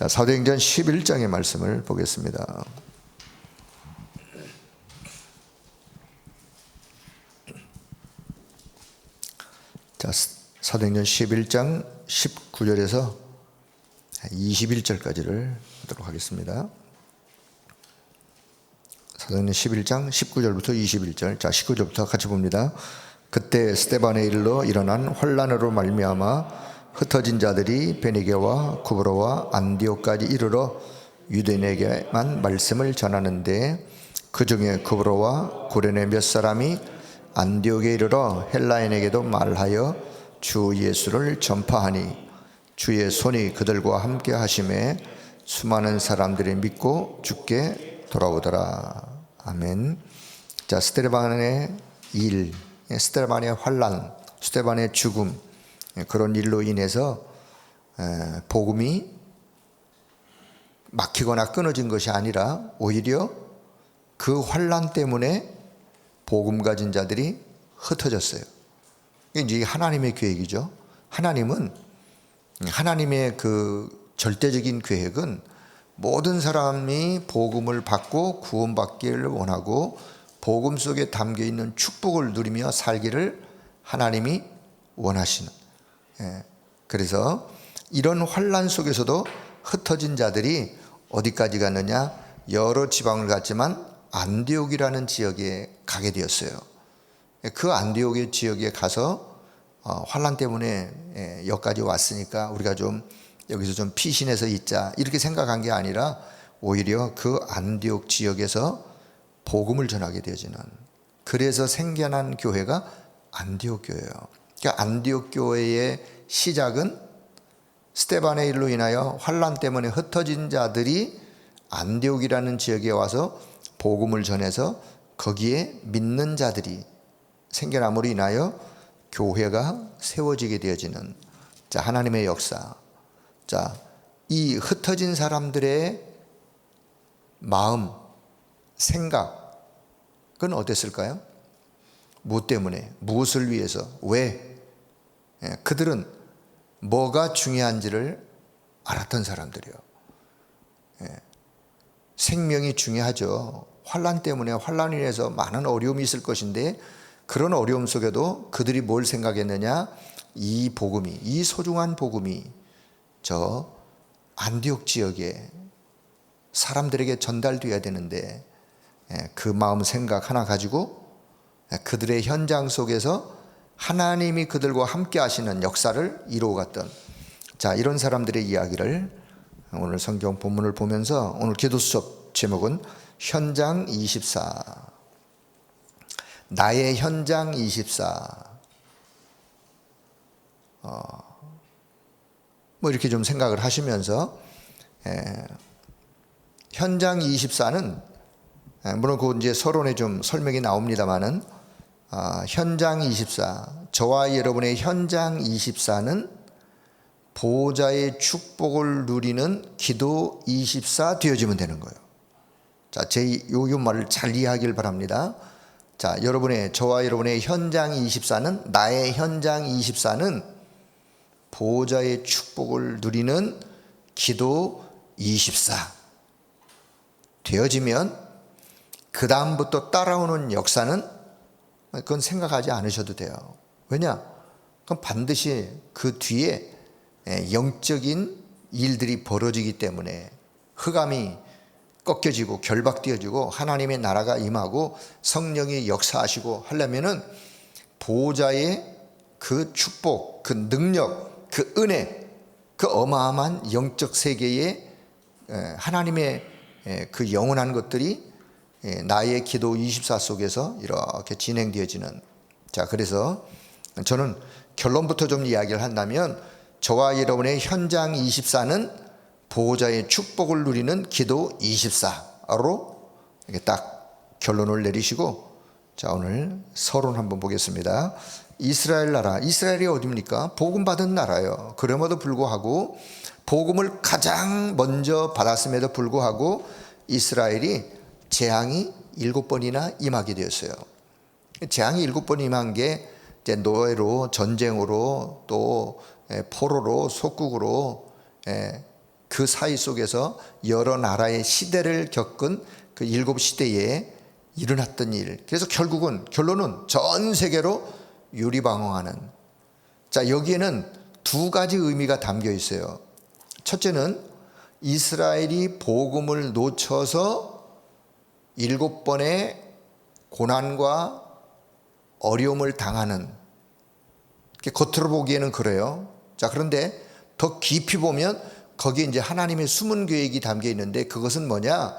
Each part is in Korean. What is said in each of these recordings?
자, 사도행전 11장의 말씀을 보겠습니다. 자, 사도행전 11장 19절에서 21절까지를 보도록 하겠습니다. 사도행전 11장 19절부터 21절. 자, 19절부터 같이 봅니다. 그때 스데반의 일로 일어난 환난으로 말미암아 흩어진 자들이 베니게와 구브로와 안디옥까지 이르러 유대인에게만 말씀을 전하는데, 그 중에 구브로와 구레네 몇 사람이 안디옥에 이르러 헬라인에게도 말하여 주 예수를 전파하니 주의 손이 그들과 함께 하심에 수많은 사람들이 믿고 주께 돌아오더라. 아멘. 자, 스데반의 일, 스데반의 환난, 스데반의 죽음, 그런 일로 인해서 복음이 막히거나 끊어진 것이 아니라 오히려 그 환난 때문에 복음 가진 자들이 흩어졌어요. 이게 하나님의 계획이죠. 하나님의 그 절대적인 계획은 모든 사람이 복음을 받고 구원받기를 원하고 복음 속에 담겨 있는 축복을 누리며 살기를 하나님이 원하시는. 그래서 이런 환난 속에서도 흩어진 자들이 어디까지 갔느냐? 여러 지방을 갔지만 안디옥이라는 지역에 가게 되었어요. 그 안디옥의 지역에 가서 환난 때문에 여기까지 왔으니까 우리가 좀 여기서 좀 피신해서 있자, 이렇게 생각한 게 아니라 오히려 그 안디옥 지역에서 복음을 전하게 되어지는, 그래서 생겨난 교회가 안디옥 교회예요. 그러니까 안디옥 교회의 시작은 스데반의 일로 인하여 환난 때문에 흩어진 자들이 안디옥이라는 지역에 와서 복음을 전해서 거기에 믿는 자들이 생겨남으로 인하여 교회가 세워지게 되어지는, 자, 하나님의 역사. 자, 이 흩어진 사람들의 마음, 생각은 어땠을까요? 무엇 때문에, 무엇을 위해서, 왜? 그들은 뭐가 중요한지를 알았던 사람들이요. 생명이 중요하죠. 환난 때문에, 환난으로 인해서 많은 어려움이 있을 것인데, 그런 어려움 속에도 그들이 뭘 생각했느냐? 이 복음이, 이 소중한 복음이 저 안디옥 지역에 사람들에게 전달되어야 되는데, 그 마음 생각 하나 가지고 그들의 현장 속에서 하나님이 그들과 함께 하시는 역사를 이루어갔던, 자, 이런 사람들의 이야기를 오늘 성경 본문을 보면서, 오늘 기도 수업 제목은 현장 24, 나의 현장 24. 뭐 이렇게 좀 생각을 하시면서, 현장 24는 물론 그 이제 서론에 좀 설명이 나옵니다만은, 현장 24, 저와 여러분의 현장 24는 보호자의 축복을 누리는 기도 24 되어지면 되는 거예요. 자, 요 말을 잘 이해하길 바랍니다. 자, 저와 여러분의 현장 24는, 나의 현장 24는 보호자의 축복을 누리는 기도 24 되어지면, 그 다음부터 따라오는 역사는 그건 생각하지 않으셔도 돼요. 왜냐? 그럼 반드시 그 뒤에 영적인 일들이 벌어지기 때문에, 흑암이 꺾여지고 결박되어지고 하나님의 나라가 임하고 성령이 역사하시고 하려면은 보호자의 그 축복, 그 능력, 그 은혜, 그 어마어마한 영적 세계에 하나님의 그 영원한 것들이 나의 기도 24 속에서 이렇게 진행되어지는, 자, 그래서 저는 결론부터 좀 이야기를 한다면, 저와 여러분의 현장 24는 보호자의 축복을 누리는 기도 24로 이렇게 딱 결론을 내리시고, 자, 오늘 서론 한번 보겠습니다. 이스라엘 나라, 이스라엘이 어디입니까? 복음 받은 나라예요. 그럼에도 불구하고, 복음을 가장 먼저 받았음에도 불구하고 이스라엘이 재앙이 7번이나 임하게 되었어요. 재앙이 7번 임한 게 이제 노예로, 전쟁으로, 또 포로로, 속국으로 그 사이 속에서 여러 나라의 시대를 겪은 그 7시대에 일어났던 일. 그래서 결론은 전 세계로 유리방황하는. 자, 여기에는 두 가지 의미가 담겨 있어요. 첫째는 이스라엘이 복음을 놓쳐서 7번의 고난과 어려움을 당하는, 겉으로 보기에는 그래요. 자, 그런데 더 깊이 보면 거기에 이제 하나님의 숨은 계획이 담겨 있는데, 그것은 뭐냐?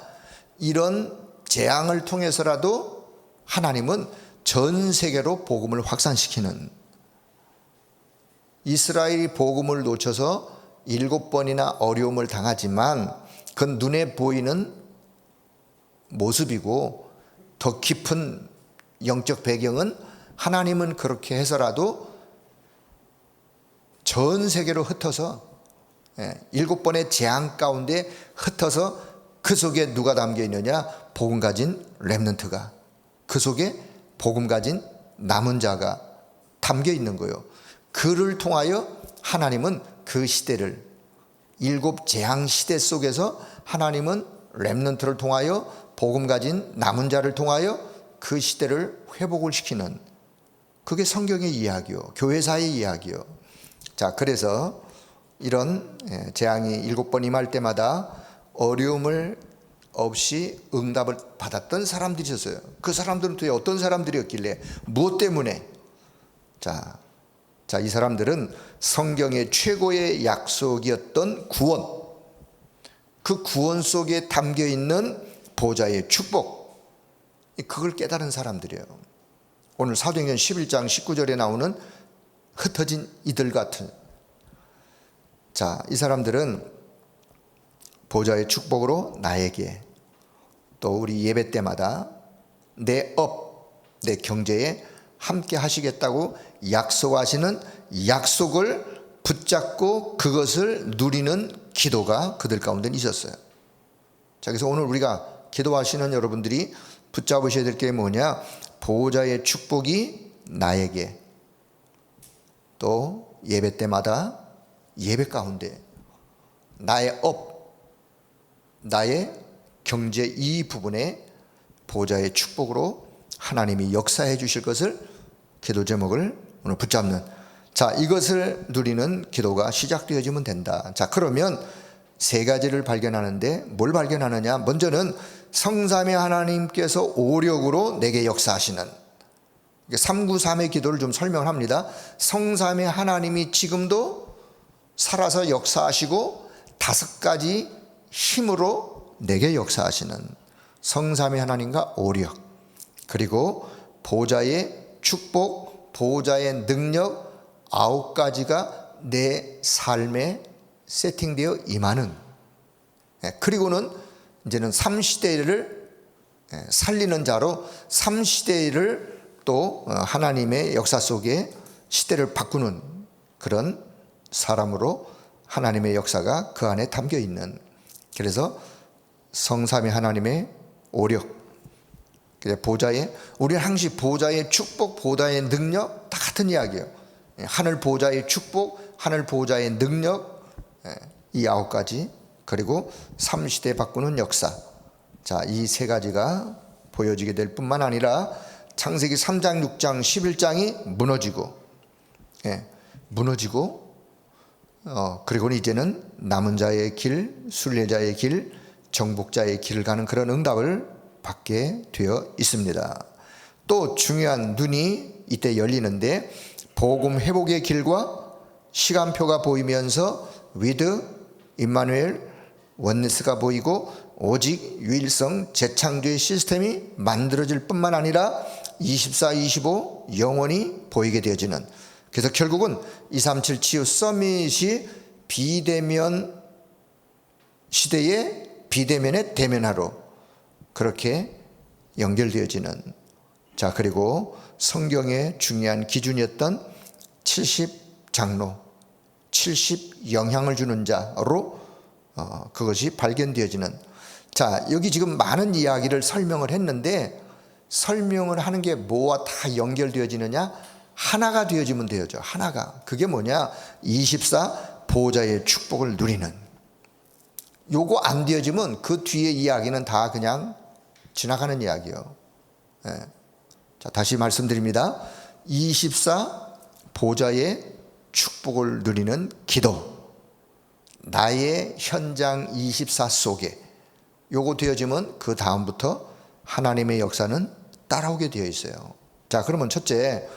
이런 재앙을 통해서라도 하나님은 전 세계로 복음을 확산시키는, 이스라엘이 복음을 놓쳐서 7번이나 어려움을 당하지만 그건 눈에 보이는 모습이고, 더 깊은 영적 배경은 하나님은 그렇게 해서라도 전 세계로 흩어서 7번의 재앙 가운데 흩어서 그 속에 누가 담겨 있느냐? 복음 가진 렘넌트가, 그 속에 복음 가진 남은 자가 담겨 있는 거예요. 그를 통하여 하나님은 그 시대를, 7 재앙 시대 속에서 하나님은 렘넌트를 통하여 복음 가진 남은 자를 통하여 그 시대를 회복을 시키는, 그게 성경의 이야기요, 교회사의 이야기요. 자, 그래서 이런 재앙이 7번 임할 때마다 어려움을 없이 응답을 받았던 사람들이 있었어요. 그 사람들은 또 어떤 사람들이었길래, 무엇 때문에? 자, 이 사람들은 성경의 최고의 약속이었던 구원, 그 구원 속에 담겨 있는 보좌의 축복, 그걸 깨달은 사람들이에요. 오늘 사도행전 11장 19절에 나오는 흩어진 이들 같은, 자, 이 사람들은 보좌의 축복으로 나에게, 또 우리 예배 때마다 내 경제에 함께 하시겠다고 약속하시는 약속을 붙잡고 그것을 누리는 기도가 그들 가운데 있었어요. 자, 그래서 오늘 우리가 기도하시는 여러분들이 붙잡으셔야 될 게 뭐냐? 보호자의 축복이 나에게, 또 예배 때마다 예배 가운데 나의 경제 이 부분에 보호자의 축복으로 하나님이 역사해 주실 것을 기도 제목을 오늘 붙잡는, 자, 이것을 누리는 기도가 시작되어지면 된다. 자, 그러면 세 가지를 발견하는데, 뭘 발견하느냐? 먼저는 성삼위 하나님께서 오력으로 내게 역사하시는, 393의 기도를 좀 설명합니다. 성삼위 하나님이 지금도 살아서 역사하시고 5가지 힘으로 내게 역사하시는 성삼위 하나님과 오력, 그리고 보좌의 축복, 보좌의 능력 9가지가 내 삶에 세팅되어 임하는, 그리고는 이제는 3시대를 살리는 자로 3시대를 또 하나님의 역사 속에 시대를 바꾸는 그런 사람으로 하나님의 역사가 그 안에 담겨 있는, 그래서 성삼위 하나님의 오력, 보좌의, 우리는 항상 보좌의 축복, 보좌의 능력 다 같은 이야기예요. 하늘 보좌의 축복, 하늘 보좌의 능력, 이 9가지, 그리고 3시대 바꾸는 역사. 자, 이 3가지가 보여지게 될 뿐만 아니라 창세기 3장, 6장, 11장이 무너지고, 그리고는 이제는 남은 자의 길, 순례자의 길, 정복자의 길을 가는 그런 응답을 받게 되어 있습니다. 또 중요한 눈이 이때 열리는데, 복음 회복의 길과 시간표가 보이면서 위드, 임마누엘, 원네스가 보이고, 오직 유일성 재창조의 시스템이 만들어질 뿐만 아니라 24, 25 영원히 보이게 되어지는, 그래서 결국은 237 치유 서밋이 비대면 시대의 비대면의 대면하로 그렇게 연결되어지는, 자, 그리고 성경의 중요한 기준이었던 70장로, 70 영향을 주는 자로 그것이 발견되어지는, 자, 여기 지금 많은 이야기를 설명을 했는데, 설명을 하는 게 뭐와 다 연결되어지느냐? 하나가 되어지면 되어져. 하나가. 그게 뭐냐? 24 보호자의 축복을 누리는. 요거 안 되어지면 그 뒤에 이야기는 다 그냥 지나가는 이야기예요. 예. 자, 다시 말씀드립니다. 24 보좌의 축복을 누리는 기도, 나의 현장 24 속에 요거 되어지면 그 다음부터 하나님의 역사는 따라오게 되어 있어요. 자, 그러면 첫째,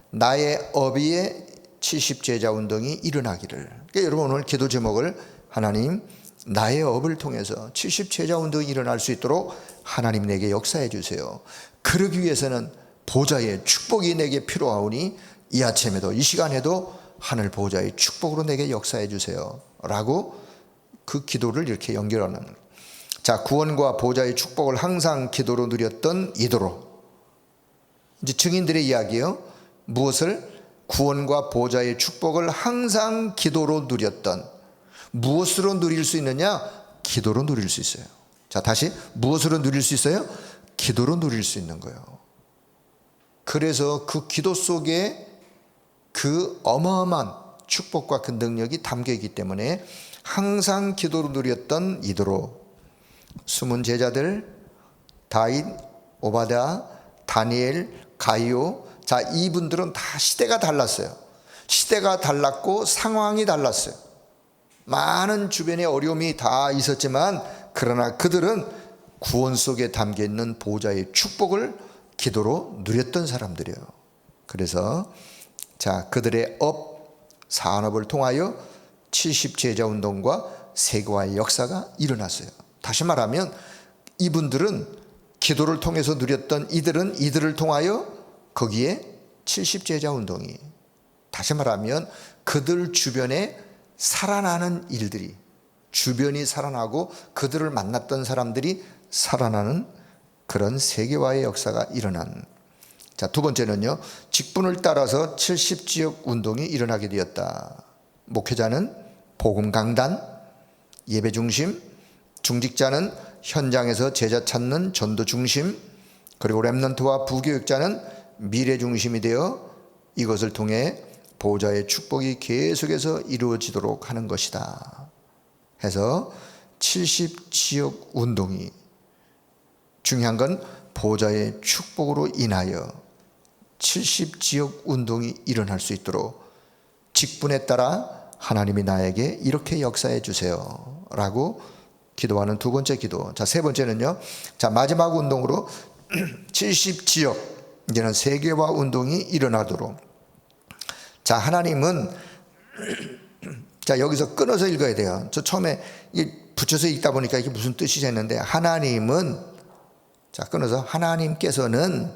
나의 어비의 70제자 운동이 일어나기를. 그러니까 여러분 오늘 기도 제목을 하나님 나의 업을 통해서 70제자 운동이 일어날 수 있도록 하나님 내게 역사해 주세요. 그러기 위해서는 보좌의 축복이 내게 필요하오니 이 아침에도 이 시간에도 하늘 보좌의 축복으로 내게 역사해 주세요 라고 그 기도를 이렇게 연결하는. 자, 구원과 보좌의 축복을 항상 기도로 누렸던 이도로. 이제 증인들의 이야기예요. 무엇을? 구원과 보좌의 축복을 항상 기도로 누렸던. 무엇으로 누릴 수 있느냐? 기도로 누릴 수 있어요. 자, 다시 무엇으로 누릴 수 있어요? 기도로 누릴 수 있는 거예요. 그래서 그 기도 속에 그 어마어마한 축복과 그 능력이 담겨 있기 때문에 항상 기도로 누렸던 이도로. 숨은 제자들 다윗, 오바댜, 다니엘, 가이오. 자, 이분들은 다 시대가 달랐어요. 시대가 달랐고 상황이 달랐어요. 많은 주변에 어려움이 다 있었지만 그러나 그들은 구원 속에 담겨 있는 보좌의 축복을 기도로 누렸던 사람들이에요. 그래서 자, 그들의 산업을 통하여 70제자 운동과 세계화의 역사가 일어났어요. 다시 말하면 이분들은 기도를 통해서 누렸던 이들을 통하여 거기에 70제자 운동이, 다시 말하면 그들 주변에 살아나는 일들이, 주변이 살아나고 그들을 만났던 사람들이 살아나는 그런 세계화의 역사가 일어난. 자, 두 번째는요, 직분을 따라서 70지역 운동이 일어나게 되었다. 목회자는 복음 강단, 예배 중심, 중직자는 현장에서 제자 찾는 전도 중심, 그리고 렘넌트와 부교육자는 미래 중심이 되어 이것을 통해 보좌의 축복이 계속해서 이루어지도록 하는 것이다 해서 70지역 운동이, 중요한 건 보좌의 축복으로 인하여 70지역 운동이 일어날 수 있도록 직분에 따라 하나님이 나에게 이렇게 역사해 주세요 라고 기도하는 두 번째 기도. 자, 세 번째는요, 자, 마지막 운동으로 70지역, 이제는 세계화 운동이 일어나도록. 자, 하나님은 자, 여기서 끊어서 읽어야 돼요. 저 처음에 붙여서 읽다 보니까 이게 무슨 뜻이지 했는데, 하나님은, 자, 끊어서 하나님께서는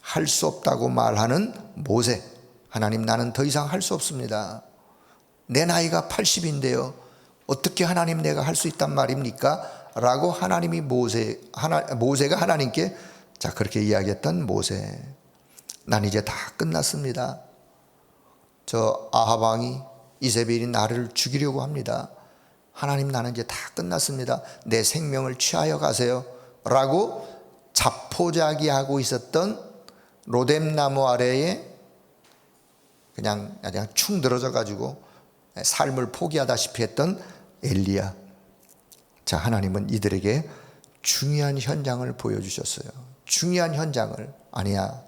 할 수 없다고 말하는 모세. 하나님, 나는 더 이상 할 수 없습니다. 내 나이가 80인데요. 어떻게 하나님 내가 할 수 있단 말입니까? 라고 하나님이 모세가 하나님께 자, 그렇게 이야기했던 모세. 난 이제 다 끝났습니다. 저 아합 왕이, 이세벨이 나를 죽이려고 합니다. 하나님, 나는 이제 다 끝났습니다. 내 생명을 취하여 가세요 라고 자포자기하고 있었던 로뎀나무 아래에 그냥 축 늘어져 가지고 삶을 포기하다시피 했던 엘리야. 자, 하나님은 이들에게 중요한 현장을 보여주셨어요. 중요한 현장을. 아니야,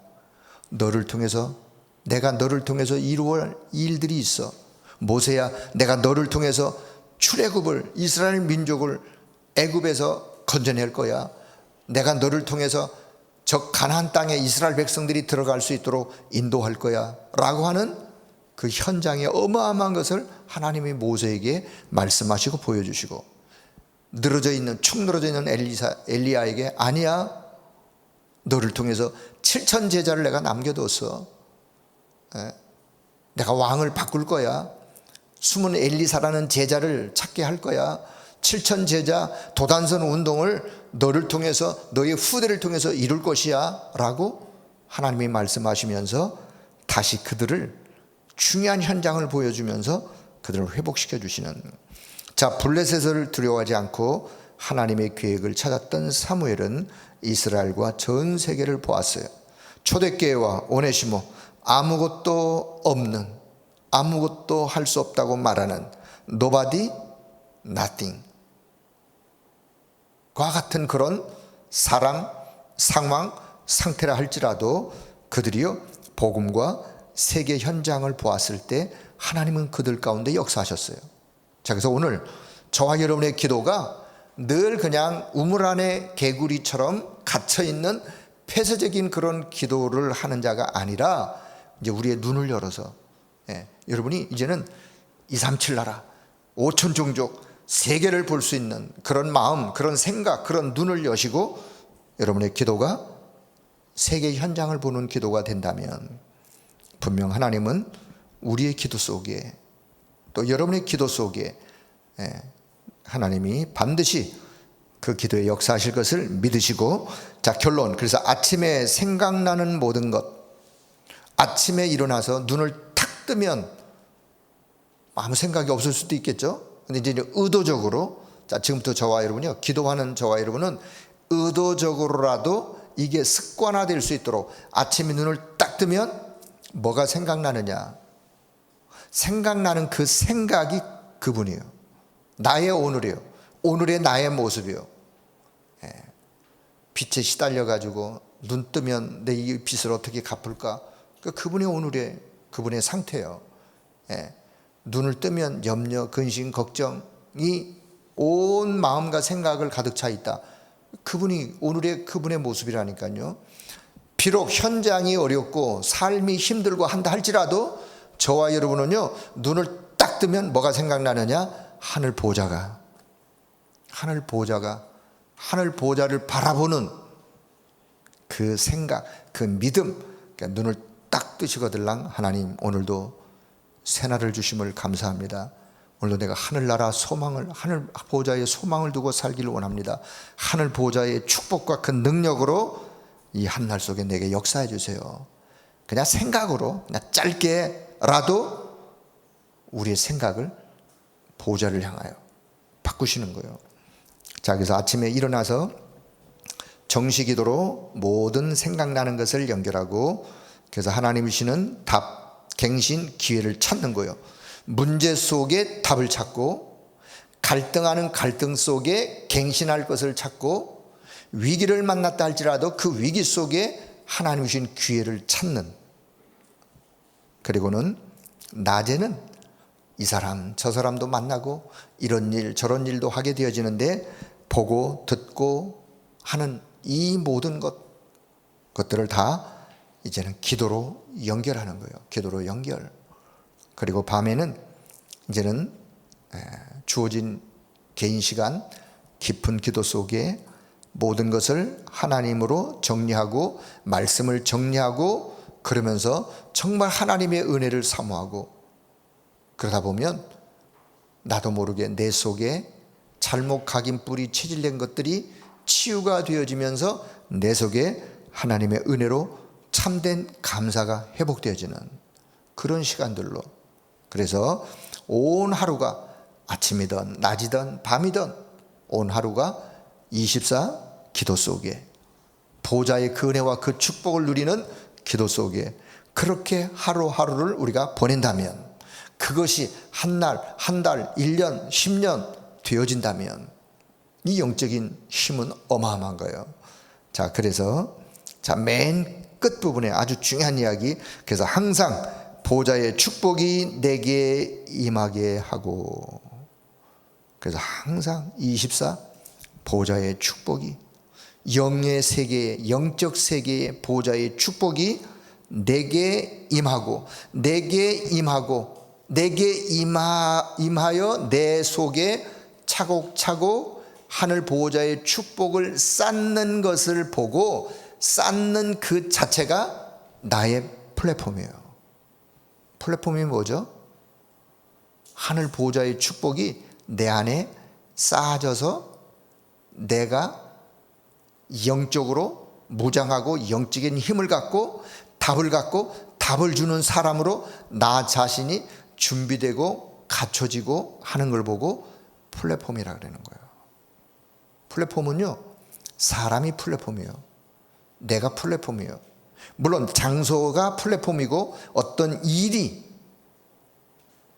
너를 통해서, 내가 너를 통해서 이루어갈 일들이 있어. 모세야, 내가 너를 통해서 출애굽을, 이스라엘 민족을 애굽에서 건져낼 거야. 내가 너를 통해서 저 가나안 땅에 이스라엘 백성들이 들어갈 수 있도록 인도할 거야 라고 하는 그 현장의 어마어마한 것을 하나님이 모세에게 말씀하시고 보여주시고, 축 늘어져 있는 엘리야에게 아니야, 너를 통해서 7천 제자를 내가 남겨뒀어. 내가 왕을 바꿀 거야. 숨은 엘리사라는 제자를 찾게 할 거야. 7천 제자 도단선 운동을 너를 통해서, 너의 후대를 통해서 이룰 것이야 라고 하나님이 말씀하시면서 다시 그들을 중요한 현장을 보여주면서 그들을 회복시켜 주시는. 자, 블레셋을 두려워하지 않고 하나님의 계획을 찾았던 사무엘은 이스라엘과 전 세계를 보았어요. 초대교회와 오네시모, 아무것도 없는, 아무것도 할 수 없다고 말하는 nobody, nothing. 같은 그런 사람, 상황, 상태라 할지라도 그들이요 복음과 세계 현장을 보았을 때 하나님은 그들 가운데 역사하셨어요. 자, 그래서 오늘 저와 여러분의 기도가 늘 그냥 우물 안에 개구리처럼 갇혀있는 폐쇄적인 그런 기도를 하는 자가 아니라 이제 우리의 눈을 열어서 여러분이 이제는 237 나라 5천 종족 세계를 볼 수 있는 그런 마음, 그런 생각, 그런 눈을 여시고 여러분의 기도가 세계 현장을 보는 기도가 된다면 분명 하나님은 우리의 기도 속에 또 여러분의 기도 속에 하나님이 반드시 그 기도에 역사하실 것을 믿으시고, 자, 결론. 그래서 아침에 생각나는 모든 것, 아침에 일어나서 눈을 탁 뜨면 아무 생각이 없을 수도 있겠죠. 근데 이제 의도적으로, 자, 지금부터 저와 여러분이요, 기도하는 저와 여러분은 의도적으로라도 이게 습관화될 수 있도록 아침에 눈을 딱 뜨면 뭐가 생각나느냐, 생각나는 그 생각이 그분이에요. 나의 오늘이에요. 오늘의 나의 모습이요. 빛에 시달려 가지고 눈 뜨면 내 이 빚을 어떻게 갚을까? 그분의 오늘의 그분의 상태예요. 눈을 뜨면 염려, 근심, 걱정이 온 마음과 생각을 가득 차 있다. 그분이 오늘의 그분의 모습이라니까요. 비록 현장이 어렵고 삶이 힘들고 한다 할지라도 저와 여러분은요, 눈을 딱 뜨면 뭐가 생각나느냐? 하늘 보좌를 바라보는 그 생각, 그 믿음, 그러니까 눈을 딱 뜨시거들랑 하나님 오늘도 새날을 주심을 감사합니다. 오늘도 내가 하늘나라 소망을, 하늘 보좌에 소망을 두고 살기를 원합니다. 하늘 보좌의 축복과 그 능력으로 이 한날 속에 내게 역사해 주세요. 그냥 생각으로, 그냥 짧게라도 우리의 생각을 보좌를 향하여 바꾸시는 거예요. 자, 그래서 아침에 일어나서 정시기도로 모든 생각나는 것을 연결하고, 그래서 하나님이 주시는 답, 갱신, 기회를 찾는 거예요. 문제 속에 답을 찾고, 갈등하는 갈등 속에 갱신할 것을 찾고, 위기를 만났다 할지라도 그 위기 속에 하나님이 주신 기회를 찾는, 그리고는 낮에는 이 사람 저 사람도 만나고 이런 일 저런 일도 하게 되어지는데 보고 듣고 하는 이 모든 것들을 다 이제는 기도로 연결하는 거예요. 기도로 연결. 그리고 밤에는 이제는 주어진 개인 시간, 깊은 기도 속에 모든 것을 하나님으로 정리하고 말씀을 정리하고, 그러면서 정말 하나님의 은혜를 사모하고, 그러다 보면 나도 모르게 내 속에 잘못 각인 뿌리 체질된 것들이 치유가 되어지면서 내 속에 하나님의 은혜로 참된 감사가 회복되어지는 그런 시간들로, 그래서 온 하루가 아침이든 낮이든 밤이든 온 하루가 24 기도 속에 보좌의 그 은혜와 그 축복을 누리는 기도 속에 그렇게 하루하루를 우리가 보낸다면, 그것이 한 날, 한 달, 1년, 10년 되어진다면 이 영적인 힘은 어마어마한 거예요. 자, 그래서 맨 끝부분에 아주 중요한 이야기, 그래서 항상 보좌의 축복이 내게 임하게 하고, 그래서 항상 24 보좌의 축복이, 영의 세계에, 영적 세계의 보좌의 축복이 내게 임하고 내게 임하여 내 속에 차곡차곡 하늘 보호자의 축복을 쌓는 것을 보고, 쌓는 그 자체가 나의 플랫폼이에요. 플랫폼이 뭐죠? 하늘 보호자의 축복이 내 안에 쌓아져서 내가 영적으로 무장하고 영적인 힘을 갖고 답을 주는 사람으로 나 자신이 준비되고 갖춰지고 하는 걸 보고 플랫폼이라 그러는 거예요. 플랫폼은요, 사람이 플랫폼이에요. 내가 플랫폼이에요. 물론 장소가 플랫폼이고 어떤 일이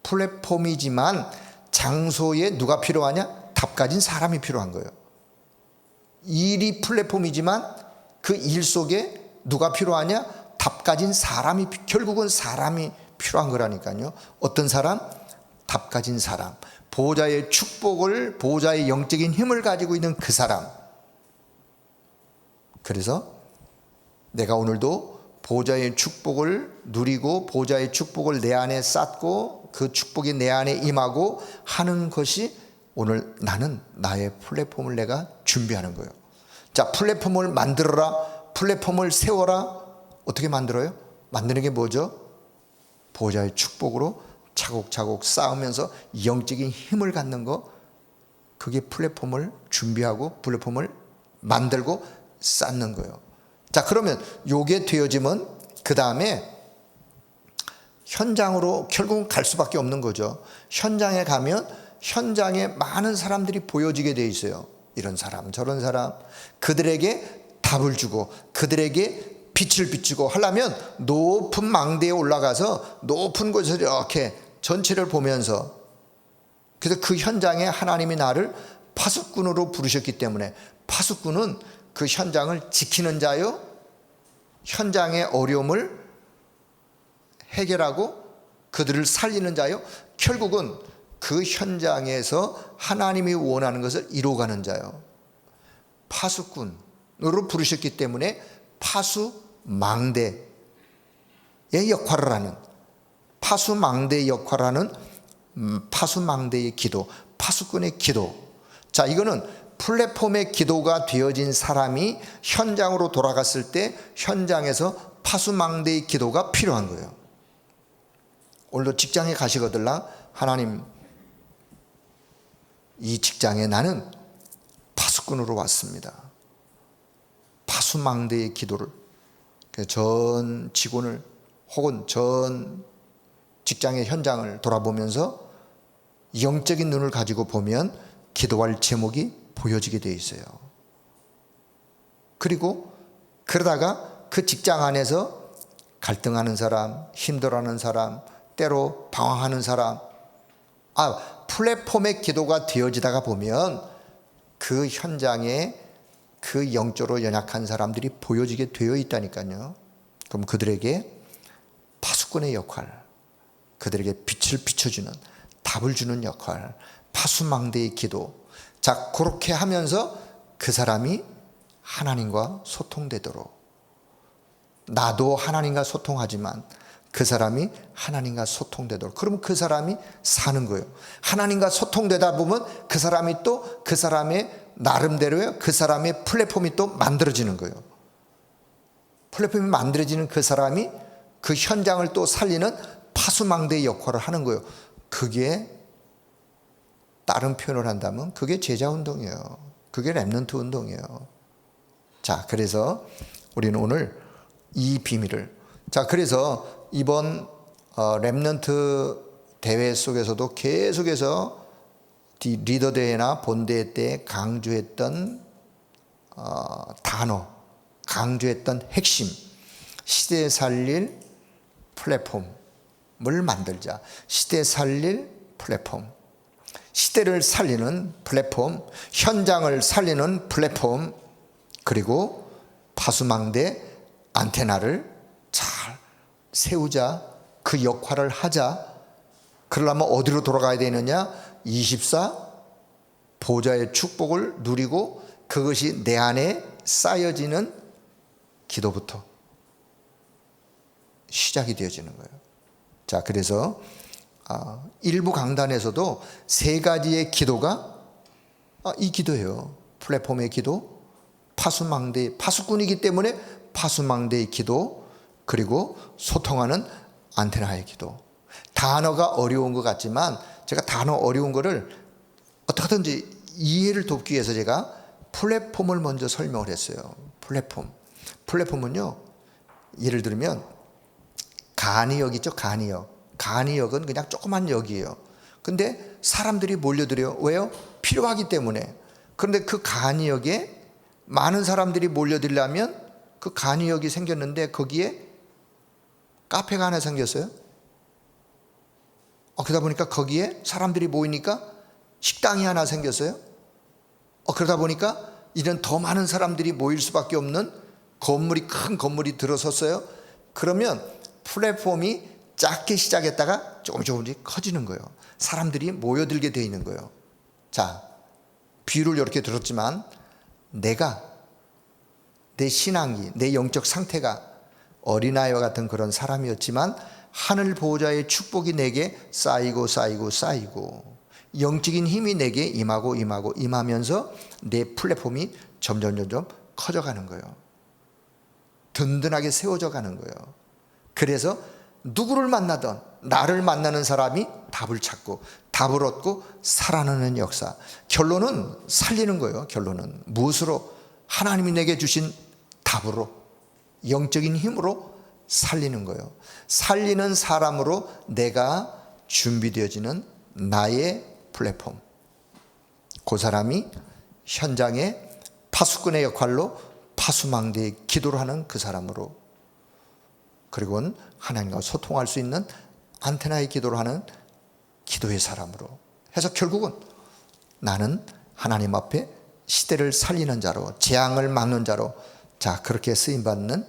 플랫폼이지만 장소에 누가 필요하냐? 답 가진 사람이 필요한 거예요. 일이 플랫폼이지만 그 일 속에 누가 필요하냐? 답 가진 사람이, 결국은 사람이 필요한 거라니까요. 어떤 사람? 답 가진 사람. 보호자의 축복을, 보호자의 영적인 힘을 가지고 있는 그 사람. 그래서 내가 오늘도 보호자의 축복을 누리고 보호자의 축복을 내 안에 쌓고 그 축복이 내 안에 임하고 하는 것이 오늘 나는 나의 플랫폼을 내가 준비하는 거예요. 자, 플랫폼을 만들어라. 플랫폼을 세워라. 어떻게 만들어요? 만드는 게 뭐죠? 보호자의 축복으로 차곡차곡 쌓으면서 영적인 힘을 갖는 거, 그게 플랫폼을 준비하고 플랫폼을 만들고 쌓는 거예요. 자, 그러면 요게 되어지면 그 다음에 현장으로 결국은 갈 수밖에 없는 거죠. 현장에 가면 현장에 많은 사람들이 보여지게 돼 있어요. 이런 사람 저런 사람, 그들에게 답을 주고 그들에게 빛을 비추고 하려면 높은 망대에 올라가서 높은 곳에서 이렇게 전체를 보면서, 그래서 그 현장에 하나님이 나를 파수꾼으로 부르셨기 때문에, 파수꾼은 그 현장을 지키는 자요, 현장의 어려움을 해결하고 그들을 살리는 자요, 결국은 그 현장에서 하나님이 원하는 것을 이루어가는 자요. 파수꾼으로 부르셨기 때문에 파수망대의 역할을 하는, 파수망대의 역할을 하는 파수망대의 기도, 파수꾼의 기도. 자, 이거는 플랫폼의 기도가 되어진 사람이 현장으로 돌아갔을 때 현장에서 파수망대의 기도가 필요한 거예요. 오늘도 직장에 가시거들라, 하나님 이 직장에 나는 파수꾼으로 왔습니다. 파수망대의 기도를, 전 직원을 혹은 전 직장의 현장을 돌아보면서 영적인 눈을 가지고 보면 기도할 제목이 보여지게 되어 있어요. 그리고 그러다가 그 직장 안에서 갈등하는 사람, 힘들어하는 사람, 때로 방황하는 사람, 플랫폼의 기도가 되어지다가 보면 그 현장에 그 영적으로 연약한 사람들이 보여지게 되어 있다니까요. 그럼 그들에게 파수꾼의 역할, 그들에게 빛을 비춰주는, 답을 주는 역할, 파수망대의 기도. 자, 그렇게 하면서 그 사람이 하나님과 소통되도록, 나도 하나님과 소통하지만 그 사람이 하나님과 소통되도록, 그러면 그 사람이 사는 거예요. 하나님과 소통되다 보면 그 사람이 또 그 사람의 나름대로의 그 사람의 플랫폼이 또 만들어지는 거예요. 플랫폼이 만들어지는 그 사람이 그 현장을 또 살리는 파수망대의 역할을 하는 거예요. 그게 다른 표현을 한다면 그게 제자운동이에요. 그게 렘넌트 운동이에요. 자, 그래서 우리는 오늘 이 비밀을, 자, 그래서 이번 렘넌트 대회 속에서도 계속해서 리더 대회나 본대회 때 강조했던 단어, 강조했던 핵심, 시대에 살릴 플랫폼을 만들자. 시대에 살릴 플랫폼, 시대를 살리는 플랫폼, 현장을 살리는 플랫폼, 그리고 파수망대 안테나를 잘 세우자. 그 역할을 하자. 그러려면 어디로 돌아가야 되느냐? 24 보호자의 축복을 누리고 그것이 내 안에 쌓여지는 기도부터 시작이 되어지는 거예요. 자, 그래서 일부 강단에서도 세 가지의 기도가 이 기도예요. 플랫폼의 기도, 파수망대, 파수꾼이기 때문에 파수망대의 기도, 그리고 소통하는 안테나의 기도. 단어가 어려운 것 같지만 제가 단어 어려운 거를 어떻게든지 이해를 돕기 위해서 제가 플랫폼을 먼저 설명을 했어요. 플랫폼은요, 예를 들면 간이역 있죠. 간이역은 그냥 조그만 역이에요. 근데 사람들이 몰려들어요. 왜요? 필요하기 때문에. 그런데 그 간이역에 많은 사람들이 몰려들려면 그 간이역이 생겼는데 거기에 카페가 하나 생겼어요. 그러다 보니까 거기에 사람들이 모이니까 식당이 하나 생겼어요. 그러다 보니까 이런 더 많은 사람들이 모일 수밖에 없는 건물이, 큰 건물이 들어섰어요. 그러면 플랫폼이 작게 시작했다가 조금씩 커지는 거예요. 사람들이 모여들게 돼 있는 거예요. 자, 비유를 이렇게 들었지만 내가, 내 신앙이, 내 영적 상태가 어린아이와 같은 그런 사람이었지만 하늘 보호자의 축복이 내게 쌓이고 영적인 힘이 내게 임하면서 내 플랫폼이 점점 커져가는 거예요. 든든하게 세워져 가는 거예요. 그래서 누구를 만나든 나를 만나는 사람이 답을 찾고 답을 얻고 살아나는 역사. 결론은 살리는 거예요. 결론은 무엇으로? 하나님이 내게 주신 답으로, 영적인 힘으로 살리는 거예요. 살리는 사람으로 내가 준비되어지는 나의 플랫폼. 그 사람이 현장의 파수꾼의 역할로 파수망대에 기도를 하는 그 사람으로, 그리고는 하나님과 소통할 수 있는 안테나에 기도를 하는 기도의 사람으로 해서 결국은 나는 하나님 앞에 시대를 살리는 자로, 재앙을 막는 자로, 자, 그렇게 쓰임받는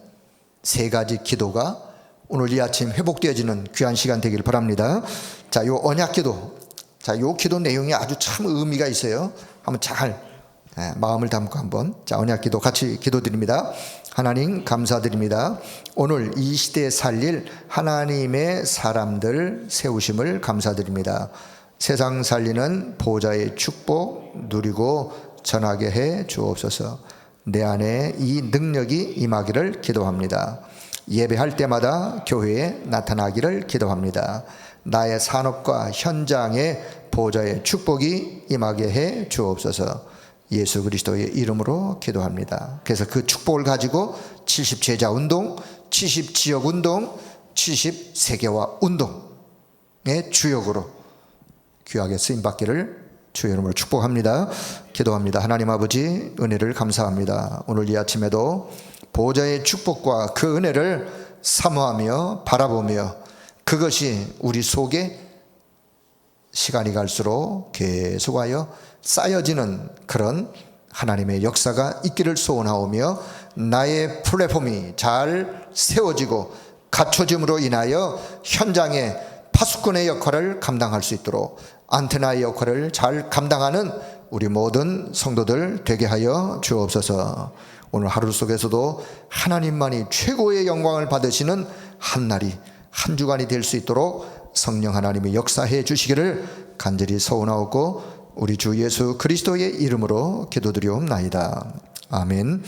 세 가지 기도가 오늘 이 아침 회복되어지는 귀한 시간 되길 바랍니다. 자, 요 언약 기도, 자, 요 기도 내용이 아주 참 의미가 있어요. 한번 잘 마음을 담고 한번, 자, 언약 기도 같이 기도드립니다. 하나님 감사드립니다. 오늘 이 시대에 살릴 하나님의 사람들 세우심을 감사드립니다. 세상 살리는 보호자의 축복 누리고 전하게 해 주옵소서. 내 안에 이 능력이 임하기를 기도합니다. 예배할 때마다 교회에 나타나기를 기도합니다. 나의 산업과 현장에 보호자의 축복이 임하게 해 주옵소서. 예수 그리스도의 이름으로 기도합니다. 그래서 그 축복을 가지고 70제자 운동, 70지역 운동, 70세계화 운동의 주역으로 귀하게 쓰임받기를 주의 이름으로 축복합니다. 기도합니다. 하나님 아버지, 은혜를 감사합니다. 오늘 이 아침에도 보호자의 축복과 그 은혜를 사모하며 바라보며 그것이 우리 속에 시간이 갈수록 계속하여 쌓여지는 그런 하나님의 역사가 있기를 소원하오며 나의 플랫폼이 잘 세워지고 갖춰짐으로 인하여 현장의 파수꾼의 역할을 감당할 수 있도록 안테나의 역할을 잘 감당하는 우리 모든 성도들 되게 하여 주옵소서. 오늘 하루 속에서도 하나님만이 최고의 영광을 받으시는 한 날이, 한 주간이 될 수 있도록 성령 하나님이 역사해 주시기를 간절히 소원하옵고 우리 주 예수 그리스도의 이름으로 기도드리옵나이다. 아멘.